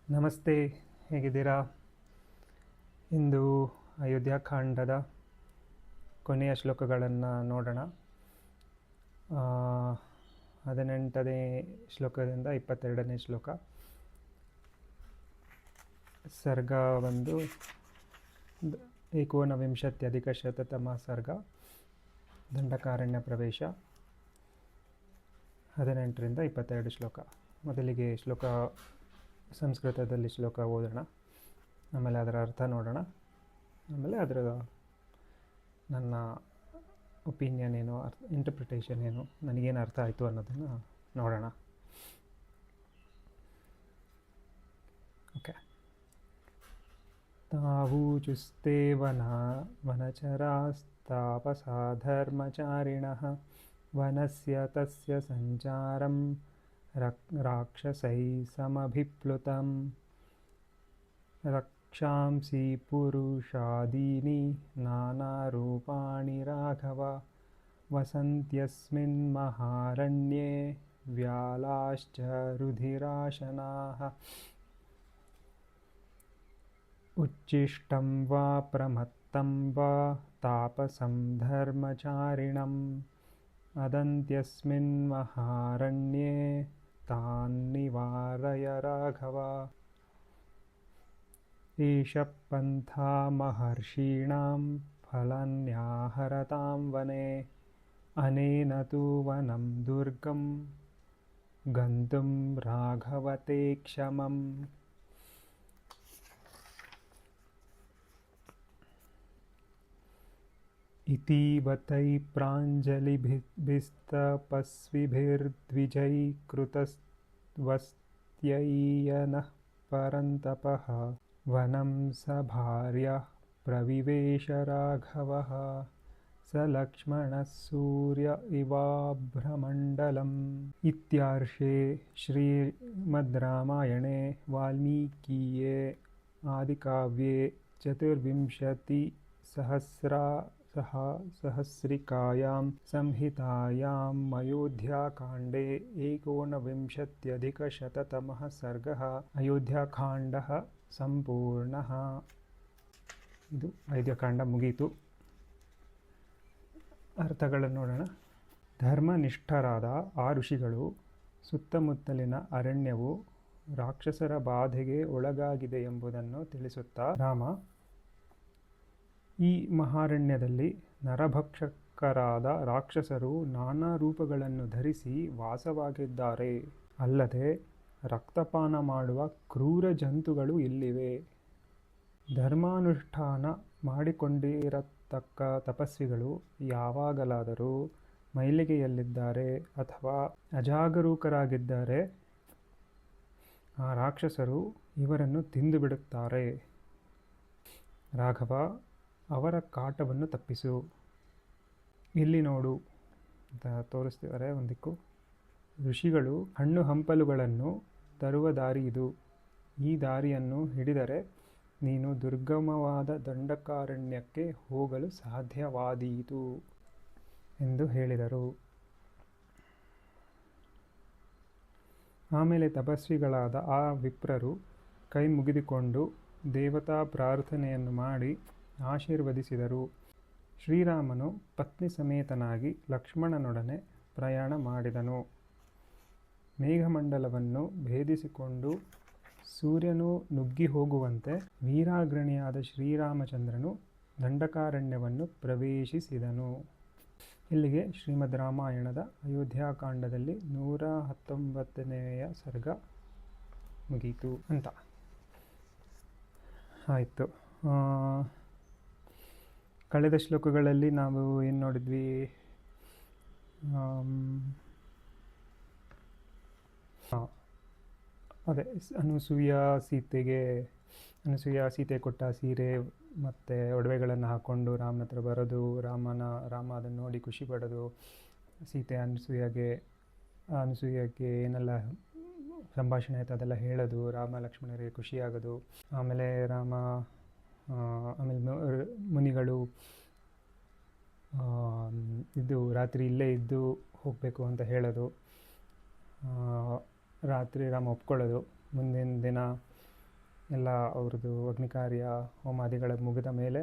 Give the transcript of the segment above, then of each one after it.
ನಮಸ್ತೆ, ಹೇಗಿದ್ದೀರಾ? ಇಂದು ಅಯೋಧ್ಯಾಕಾಂಡದ ಕೊನೆಯ ಶ್ಲೋಕಗಳನ್ನು ನೋಡೋಣ. 18ನೇ ಶ್ಲೋಕದಿಂದ 22ನೇ ಶ್ಲೋಕ. ಸರ್ಗ ಬಂದು 19+ಶತತಮ ಸರ್ಗ, ದಂಡಕಾರಣ್ಯ ಪ್ರವೇಶ. 18ರಿಂದ 22 ಶ್ಲೋಕ. ಮೊದಲಿಗೆ ಸಂಸ್ಕೃತದಲ್ಲಿ ಶ್ಲೋಕ ಓದೋಣ, ಆಮೇಲೆ ಅದರ ಅರ್ಥ ನೋಡೋಣ, ಆಮೇಲೆ ಅದರ ನನ್ನ ಒಪಿನಿಯನ್ ಏನು, ಇಂಟರ್ಪ್ರಿಟೇಷನ್ ಏನು, ನನಗೇನು ಅರ್ಥ ಆಯಿತು ಅನ್ನೋದನ್ನು ನೋಡೋಣ. ಓಕೆ. ತಾವೂಚುಸ್ತೆ ವನಚರಾಸ್ತಾಪಸಾ ಧರ್ಮಚಾರಿಣಃ ವನಸ್ಯ ತಸ್ಯ ಸಂಚಾರಂ ರಾಕ್ಷಸೈ ಸಮಭಿಪ್ಲುತಂ ರಕ್ಷಾಂಸಿ ಪುರುಷಾದೀನಿ ನಾನಾರೂಪಾಣಿ ರಾಘವ ವಸಂತ್ಯಸ್ಮಿನ್ ಮಹಾರಣ್ಯೇ ವ್ಯಾಲಾಶ್ಚ ರುಧಿರಾಶನಾಃ ಉಚ್ಚಿಷ್ಟಂ ವಾ ಪ್ರಮತ್ತಂ ವಾ ತಾಪಸಂ ಧರ್ಮಚಾರಿಣಂ ಅದಂತ್ಯಸ್ಮಿನ್ ಮಹಾರಣ್ಯೇ ತಾನ್ನಿವಾರಯ ರಾಘವ. ಏಷ ಪಂಥಾ ಮಹರ್ಷೀಣಾಂ ಫಲನ್ಯಾಹರತಾಂ ವನೆ ಅನೇನ ತು ವನಂ ದುರ್ಗಂ ಗಂತುಂ ರಾಘವತೆ ಕ್ಷಮಂ. ಇತೀವತೈ ಪ್ರಾಂಜಲಿಭಿಸ್ತಪಸ್ವಿಭಿರ್ದ್ವಿಜೈಕೃತವಸ್ತ್ಯೈಯನಃ ಪರಂತಪಃ ವನಂ ಸಭಾರ್ಯಃ ಪ್ರವಿವೇಶ ರಾಘವಃ ಸ ಲಕ್ಷ್ಮಣಃ ಸೂರ್ಯ ಇವಾಭ್ರಮಂಡಲಂ. ಇತ್ಯಾರ್ಷೇ ಶ್ರೀಮದ್ ರಾಮಾಯಣೆ ವಾಲ್ಮೀಕೀಯೇ ಆದಿಕಾವ್ಯೆ ಚತುರ್ವಿಂಶತಿಸಹಸ್ರಿಕಾಯಾಂ ಸಂಹಿತಾಯಾಂ ಅಯೋಧ್ಯಾಕಾಂಡೇ 19+ಶತತಮಃ ಸರ್ಗಃ ಅಯೋಧ್ಯಾಕಾಂಡಃ ಸಂಪೂರ್ಣಃ. ಇದು ಅಯೋಧ್ಯಾಕಾಂಡ ಮುಗೀತು. ಅರ್ಥಗಳನ್ನು ನೋಡೋಣ. ಧರ್ಮನಿಷ್ಠರಾದ ಆ ಋಷಿಗಳು ಸುತ್ತಮುತ್ತಲಿನ ಅರಣ್ಯವು ರಾಕ್ಷಸರ ಬಾಧೆಗೆ ಒಳಗಾಗಿದೆ ಎಂಬುದನ್ನು ತಿಳಿಸುತ್ತಾ ರಾಮ, ಈ ಮಹಾರಣ್ಯದಲ್ಲಿ ನರಭಕ್ಷಕರಾದ ರಾಕ್ಷಸರು ನಾನಾ ರೂಪಗಳನ್ನು ಧರಿಸಿ ವಾಸವಾಗಿದ್ದಾರೆ. ಅಲ್ಲದೆ ರಕ್ತಪಾನ ಮಾಡುವ ಕ್ರೂರ ಜಂತುಗಳು ಇಲ್ಲಿವೆ. ಧರ್ಮಾನುಷ್ಠಾನ ಮಾಡಿಕೊಂಡಿರತಕ್ಕ ತಪಸ್ವಿಗಳು ಯಾವಾಗಲಾದರೂ ಮೈಲಿಗೆಯಲ್ಲಿದ್ದಾರೆ ಅಥವಾ ಅಜಾಗರೂಕರಾಗಿದ್ದರೆ ಆ ರಾಕ್ಷಸರು ಇವರನ್ನು ತಿಂದು ಬಿಡುತ್ತಾರೆ. ರಾಘವ, ಅವರ ಕಾಟವನ್ನು ತಪ್ಪಿಸು. ಇಲ್ಲಿ ನೋಡು ಅಂತ ತೋರಿಸ್ತಿದ್ದಾರೆ. ಒಂದಿಕ್ಕು ಋಷಿಗಳು ಹಣ್ಣು ಹಂಪಲುಗಳನ್ನು ತರುವ ದಾರಿ ಇದು. ಈ ದಾರಿಯನ್ನು ಹಿಡಿದರೆ ನೀನು ದುರ್ಗಮವಾದ ದಂಡಕಾರಣ್ಯಕ್ಕೆ ಹೋಗಲು ಸಾಧ್ಯವಾದೀತು ಎಂದು ಹೇಳಿದರು. ಆಮೇಲೆ ತಪಸ್ವಿಗಳಾದ ಆ ವಿಪ್ರರು ಕೈ ಮುಗಿದುಕೊಂಡು ದೇವತಾ ಪ್ರಾರ್ಥನೆಯನ್ನು ಮಾಡಿ ಆಶೀರ್ವದಿಸಿದರು. ಶ್ರೀರಾಮನು ಪತ್ನಿ ಸಮೇತನಾಗಿ ಲಕ್ಷ್ಮಣನೊಡನೆ ಪ್ರಯಾಣ ಮಾಡಿದನು. ಮೇಘಮಂಡಲವನ್ನು ಭೇದಿಸಿಕೊಂಡು ಸೂರ್ಯನು ನುಗ್ಗಿ ಹೋಗುವಂತೆ ವೀರಾಗ್ರಣಿಯಾದ ಶ್ರೀರಾಮಚಂದ್ರನು ದಂಡಕಾರಣ್ಯವನ್ನು ಪ್ರವೇಶಿಸಿದನು. ಇಲ್ಲಿಗೆ ಶ್ರೀಮದ್ ರಾಮಾಯಣದ ಅಯೋಧ್ಯಾಕಾಂಡದಲ್ಲಿ 119ನೆಯ ಸರ್ಗ ಮುಗೀತು ಅಂತ ಆಯಿತು. ಕಳೆದ ಶ್ಲೋಕಗಳಲ್ಲಿ ನಾವು ಏನು ನೋಡಿದ್ವಿ? ಅದೇ ಅನಸೂಯ ಸೀತೆ ಕೊಟ್ಟ ಸೀರೆ ಮತ್ತು ಒಡವೆಗಳನ್ನು ಹಾಕ್ಕೊಂಡು ರಾಮನ ಹತ್ರ ಬರೋದು, ರಾಮ ಅದನ್ನು ನೋಡಿ ಖುಷಿ ಪಡೋದು, ಸೀತೆ ಅನಸೂಯಕ್ಕೆ ಏನೆಲ್ಲ ಸಂಭಾಷಣೆ ಆಯಿತು ಅದೆಲ್ಲ ಹೇಳೋದು, ರಾಮ ಲಕ್ಷ್ಮಣರಿಗೆ ಖುಷಿಯಾಗೋದು. ಆಮೇಲೆ ಮುನಿಗಳು ರಾತ್ರಿ ಇಲ್ಲೇ ಇದ್ದು ಹೋಗಬೇಕು ಅಂತ ಹೇಳೋದು. ರಾತ್ರಿ ರಾಮ ಒಪ್ಕೊಳ್ಳೋದು. ಮುಂದಿನ ದಿನ ಎಲ್ಲ ಅವ್ರದ್ದು ಅಗ್ನಿಕಾರ್ಯ ಹೋಮಾದಿಗಳ ಮುಗಿದ ಮೇಲೆ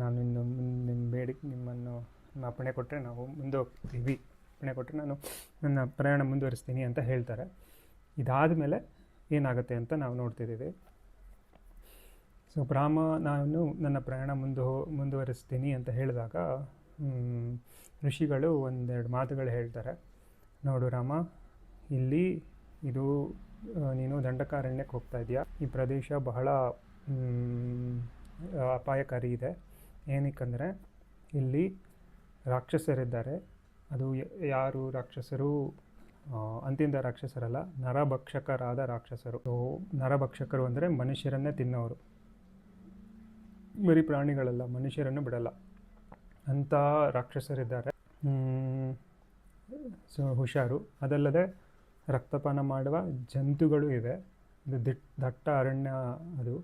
ನಾನು ಇನ್ನು ನಿಮ್ಮ ನಿಮ್ಮನ್ನು ಅಪ್ಪಣೆ ಕೊಟ್ಟರೆ ನಾವು ಮುಂದೆ ಹೋಗ್ತೀವಿ, ಅಪ್ಪಣೆ ಕೊಟ್ಟರೆ ನಾನು ನನ್ನ ಪ್ರಯಾಣ ಮುಂದುವರಿಸ್ತೀನಿ ಅಂತ ಹೇಳ್ತಾರೆ. ಇದಾದ ಮೇಲೆ ಏನಾಗುತ್ತೆ ಅಂತ ನಾವು ನೋಡ್ತಿದ್ದೀವಿ. ಸೊ ರಾಮ ನಾನು ನನ್ನ ಪ್ರಯಾಣ ಮುಂದುವರಿಸ್ತೀನಿ ಅಂತ ಹೇಳಿದಾಗ ಋಷಿಗಳು ಒಂದೆರಡು ಮಾತುಗಳು ಹೇಳ್ತಾರೆ. ನೋಡು ರಾಮ, ಇಲ್ಲಿ ಇದು ನೀನು ದಂಡಕಾರಣ್ಯಕ್ಕೆ ಹೋಗ್ತಾ ಇದೆಯಾ, ಈ ಪ್ರದೇಶ ಬಹಳ ಅಪಾಯಕಾರಿ ಇದೆ. ಏನಕ್ಕಂದರೆ ಇಲ್ಲಿ ರಾಕ್ಷಸರಿದ್ದಾರೆ. ಅದು ಯಾರು ರಾಕ್ಷಸರು? ಅಂತಿಂದ ರಾಕ್ಷಸರಲ್ಲ, ನರಭಕ್ಷಕರಾದ ರಾಕ್ಷಸರು. ನರಭಕ್ಷಕರು ಅಂದರೆ ಮನುಷ್ಯರನ್ನೇ ತಿನ್ನೋರು, ಬರೀ ಪ್ರಾಣಿಗಳಲ್ಲ, ಮನುಷ್ಯರನ್ನು ಬಿಡಲ್ಲ ಅಂಥ ರಾಕ್ಷಸರಿದ್ದಾರೆ. ಸೊ ಹುಷಾರು. ಅದಲ್ಲದೆ ರಕ್ತಪಾನ ಮಾಡುವ ಜಂತುಗಳು ಇವೆ. ಇದು ದಟ್ಟ ಅರಣ್ಯ, ಅದು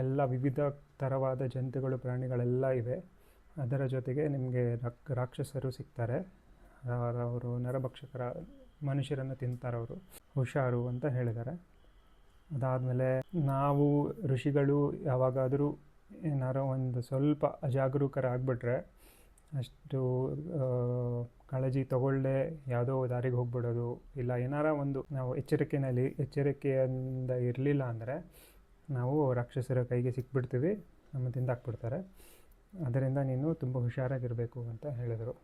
ಎಲ್ಲ ವಿವಿಧ ಥರವಾದ ಜಂತುಗಳು, ಪ್ರಾಣಿಗಳೆಲ್ಲ ಇವೆ. ಅದರ ಜೊತೆಗೆ ನಿಮಗೆ ರಾಕ್ಷಸರು ಸಿಗ್ತಾರೆ. ಅವರು ನರಭಕ್ಷಕರ, ಮನುಷ್ಯರನ್ನು ತಿಂತಾರವರು, ಹುಷಾರು ಅಂತ ಹೇಳಿದ್ದಾರೆ. ಅದಾದಮೇಲೆ ನಾವು ಋಷಿಗಳು ಯಾವಾಗಾದರೂ ಏನಾರೋ ಒಂದು ಸ್ವಲ್ಪ ಅಜಾಗರೂಕರಾಗ್ಬಿಟ್ರೆ, ಅಷ್ಟು ಕಾಳಜಿ ತಗೊಳ್ಳದೆ ಯಾವುದೋ ದಾರಿಗೆ ಹೋಗ್ಬಿಡೋದು, ಇಲ್ಲ ಏನಾರ ಒಂದು ನಾವು ಎಚ್ಚರಿಕೆಯಿಂದ ಇರಲಿಲ್ಲ ಅಂದರೆ ನಾವು ರಾಕ್ಷಸರ ಕೈಗೆ ಸಿಕ್ಬಿಡ್ತೀವಿ, ನಮ್ಮ ತಿಂದಾಕ್ಬಿಡ್ತಾರೆ. ಅದರಿಂದ ನೀನು ತುಂಬ ಹುಷಾರಾಗಿರಬೇಕು ಅಂತ ಹೇಳಿದರು.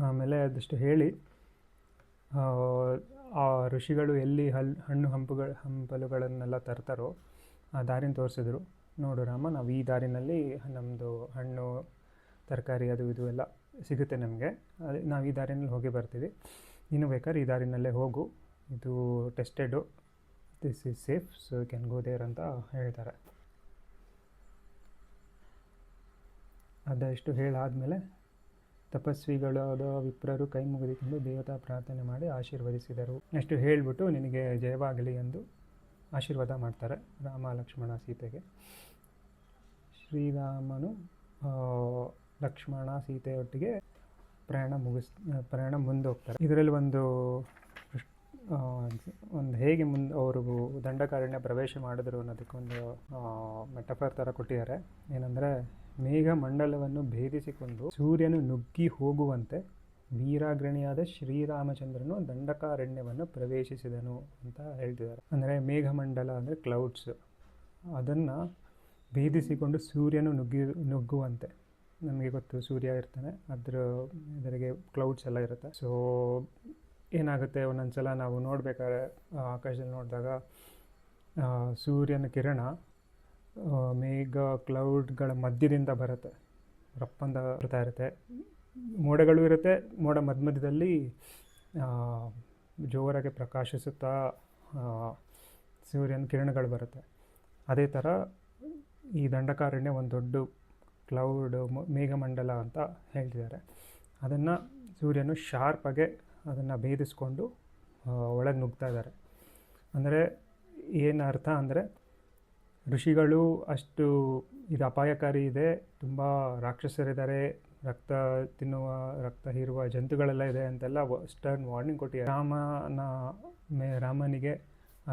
ಆಮೇಲೆ ಅದಷ್ಟು ಹೇಳಿ ಆ ಋಷಿಗಳು ಎಲ್ಲಿ ಹಣ್ಣು ಹಂಪಲುಗಳನ್ನೆಲ್ಲ ತರ್ತಾರೋ ಆ ದಾರಿನ ತೋರಿಸಿದ್ರು. ನೋಡು ರಾಮ, ನಾವು ಈ ದಾರಿನಲ್ಲಿ ನಮ್ಮದು ಹಣ್ಣು ತರಕಾರಿ ಅದು ಇದು ಎಲ್ಲ ಸಿಗುತ್ತೆ ನಮಗೆ, ನಾವು ಈ ದಾರಿನಲ್ಲಿ ಹೋಗಿ ಬರ್ತೀವಿ, ನೀನು ಬೇಕಾದ್ರೆ ಈ ದಾರಿನಲ್ಲೇ ಹೋಗು, ಇದು tested, this is safe, so you can go there ಅಂತ ಹೇಳ್ತಾರೆ. ಅದಷ್ಟು ಹೇಳಾದಮೇಲೆ ತಪಸ್ವಿಗಳಾದ ವಿಪ್ರರು ಕೈ ಮುಗಿದುಕೊಂಡು ದೇವತಾ ಪ್ರಾರ್ಥನೆ ಮಾಡಿ ಆಶೀರ್ವದಿಸಿದರು. ಅಷ್ಟು ಹೇಳಿಬಿಟ್ಟು ನಿನಗೆ ಜಯವಾಗಲಿ ಎಂದು ಆಶೀರ್ವಾದ ಮಾಡ್ತಾರೆ ರಾಮ, ಲಕ್ಷ್ಮಣ, ಸೀತೆಗೆ. ಶ್ರೀರಾಮನು ಲಕ್ಷ್ಮಣ ಸೀತೆಯೊಟ್ಟಿಗೆ ಪ್ರಯಾಣ ಮುಂದೆ ಹೋಗ್ತಾರೆ. ಇದರಲ್ಲಿ ಒಂದು ಹೇಗೆ ಅವರು ದಂಡಕಾರಣ್ಯ ಪ್ರವೇಶ ಮಾಡಿದ್ರು ಅನ್ನೋದಕ್ಕೊಂದು ಮೆಟಫರ್ ಥರ ಕೊಟ್ಟಿದ್ದಾರೆ. ಏನಂದರೆ, ಮೇಘಮಂಡಲವನ್ನು ಭೇದಿಸಿಕೊಂಡು ಸೂರ್ಯನು ನುಗ್ಗಿ ಹೋಗುವಂತೆ ವೀರಾಗ್ರಣಿಯಾದ ಶ್ರೀರಾಮಚಂದ್ರನು ದಂಡಕಾರಣ್ಯವನ್ನು ಪ್ರವೇಶಿಸಿದನು ಅಂತ ಹೇಳ್ತಿದ್ದಾರೆ. ಅಂದರೆ ಮೇಘಮಂಡಲ ಅಂದರೆ ಕ್ಲೌಡ್ಸ್, ಅದನ್ನು ಭೇದಿಸಿಕೊಂಡು ಸೂರ್ಯನು ನುಗ್ಗುವಂತೆ. ನಮಗೆ ಗೊತ್ತು ಸೂರ್ಯ ಇರ್ತಾನೆ, ಇದರಿಗೆ ಕ್ಲೌಡ್ಸ್ ಎಲ್ಲ ಇರುತ್ತೆ. ಸೊ ಏನಾಗುತ್ತೆ, ಒಂದೊಂದು ಸಲ ನಾವು ನೋಡಬೇಕಾದ್ರೆ ಆಕಾಶದಲ್ಲಿ ನೋಡಿದಾಗ ಸೂರ್ಯನ ಕಿರಣ ಮೇಘ ಕ್ಲೌಡ್ಗಳ ಮಧ್ಯದಿಂದ ಬರುತ್ತೆ, ರಪ್ಪಂದ ಬರ್ತಾ ಇರುತ್ತೆ. ಮೋಡಗಳು ಇರುತ್ತೆ, ಮೋಡ ಮಧ್ಯದಲ್ಲಿ ಜೋರಾಗಿ ಪ್ರಕಾಶಿಸುತ್ತಾ ಸೂರ್ಯನ ಕಿರಣಗಳು ಬರುತ್ತೆ. ಅದೇ ಥರ ಈ ದಂಡಕಾರಣ್ಯ ಒಂದು ದೊಡ್ಡ ಕ್ಲೌಡ್, ಮೇಘಮಂಡಲ ಅಂತ ಹೇಳ್ತಿದ್ದಾರೆ. ಅದನ್ನು ಸೂರ್ಯನು ಶಾರ್ಪಾಗೆ ಅದನ್ನು ಭೇದಿಸ್ಕೊಂಡು ಒಳಗೆ ನುಗ್ತಾ ಇದ್ದಾರೆ. ಅಂದರೆ ಏನು ಅರ್ಥ ಅಂದರೆ, ಋಷಿಗಳು ಅಷ್ಟು ಇದು ಅಪಾಯಕಾರಿ ಇದೆ, ತುಂಬ ರಾಕ್ಷಸರಿದ್ದಾರೆ, ರಕ್ತ ಹೀರುವ ಜಂತುಗಳೆಲ್ಲ ಇದೆ ಅಂತೆಲ್ಲ ಸ್ಟರ್ನ್ ವಾರ್ನಿಂಗ್ ಕೊಟ್ಟಿದ್ದಾರೆ. ರಾಮನಿಗೆ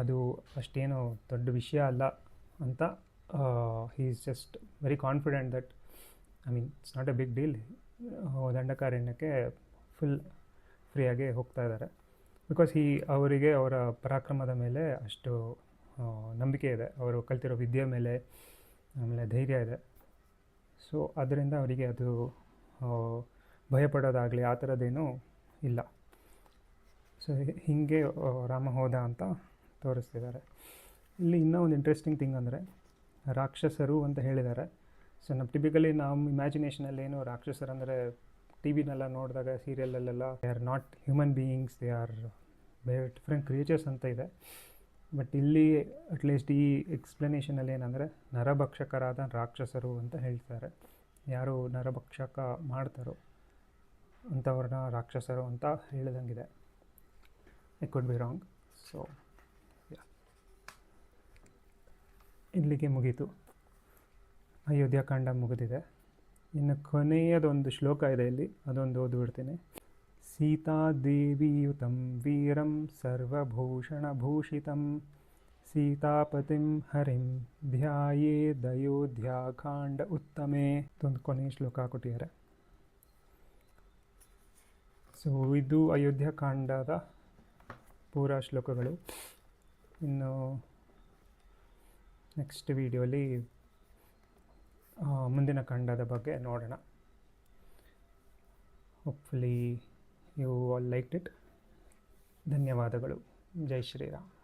ಅದು ಅಷ್ಟೇನು ದೊಡ್ಡ ವಿಷಯ ಅಲ್ಲ ಅಂತ he is just very confident that, I mean, it's not a big deal. ದಂಡಕಾರಣ್ಯಕ್ಕೆ ಫುಲ್ ಫ್ರೀಯಾಗಿ ಹೋಗ್ತಾ ಇದ್ದಾರೆ. ಬಿಕಾಸ್ ಅವರಿಗೆ ಅವರ ಪರಾಕ್ರಮದ ಮೇಲೆ ಅಷ್ಟು ನಂಬಿಕೆ ಇದೆ, ಅವರು ಕಲ್ತಿರೋ ವಿದ್ಯೆ ಮೇಲೆ, ಆಮೇಲೆ ಧೈರ್ಯ ಇದೆ. ಸೊ ಅದರಿಂದ ಅವರಿಗೆ ಅದು ಭಯಪಡೋದಾಗಲಿ ಆ ಥರದ್ದೇನೂ ಇಲ್ಲ. ಸೊ ಹೀಗೆ ರಾಮ ಹೋದ ಅಂತ ತೋರಿಸ್ತಿದ್ದಾರೆ. ಇಲ್ಲಿ ಇನ್ನೂ ಒಂದು ಇಂಟ್ರೆಸ್ಟಿಂಗ್ ಥಿಂಗ್ ಅಂದರೆ, ರಾಕ್ಷಸರು ಅಂತ ಹೇಳಿದ್ದಾರೆ. ಸೊ ಟಿಪಿಕಲಿ ನಮ್ಮ ಇಮ್ಯಾಜಿನೇಷನಲ್ಲಿ ಏನು ರಾಕ್ಷಸರಂದರೆ ಟಿ ವಿನೆಲ್ಲ ನೋಡಿದಾಗ, ಸೀರಿಯಲಲ್ಲೆಲ್ಲ they are not human beings, they are different creatures ಅಂತ ಇದೆ. ಬಟ್ ಇಲ್ಲಿ ಅಟ್ಲೀಸ್ಟ್ ಈ ಎಕ್ಸ್ಪ್ಲನೇಷನಲ್ಲಿ ಏನಂದರೆ, ನರಭಕ್ಷಕರಾದ ರಾಕ್ಷಸರು ಅಂತ ಹೇಳ್ತಾರೆ. ಯಾರು ನರಭಕ್ಷಕ ಮಾಡ್ತಾರೋ ಅಂಥವ್ರನ್ನ ರಾಕ್ಷಸರು ಅಂತ ಹೇಳಿದಂಗಿದೆ. It could be wrong. So ಇಲ್ಲಿಗೆ ಮುಗೀತು, ಅಯೋಧ್ಯಕಾಂಡ ಮುಗಿದಿದೆ. ಇನ್ನು ಕೊನೆಯದೊಂದು ಶ್ಲೋಕ ಇದೆ ಇಲ್ಲಿ, ಅದೊಂದು ಓದ್ಬಿಡ್ತೀನಿ. ಸೀತಾದೇವಿಯುತಂ ವೀರಂ ಸರ್ವಭೂಷಣಭೂಷಿತಂ ಸೀತಾಪತಿಂ ಹರಿಂ ಧ್ಯಾಯೇದಯೋಧ್ಯಾಕಾಂಡ ಉತ್ತಮೆ ಒಂದು ಕೊನೆಯ ಶ್ಲೋಕ ಕೊಟ್ಟಿದ್ದಾರೆ. ಸೊ ಇದು ಅಯೋಧ್ಯಕಾಂಡದ ಪೂರ ಶ್ಲೋಕಗಳು. ಇನ್ನು ನೆಕ್ಸ್ಟ್ ವಿಡಿಯೋಲಿ ಮುಂದಿನ ಕಾಂಡದ ಬಗ್ಗೆ ನೋಡೋಣ. Hopefully you all liked it. ಧನ್ಯವಾದಗಳು. ಜೈ ಶ್ರೀರಾಮ್.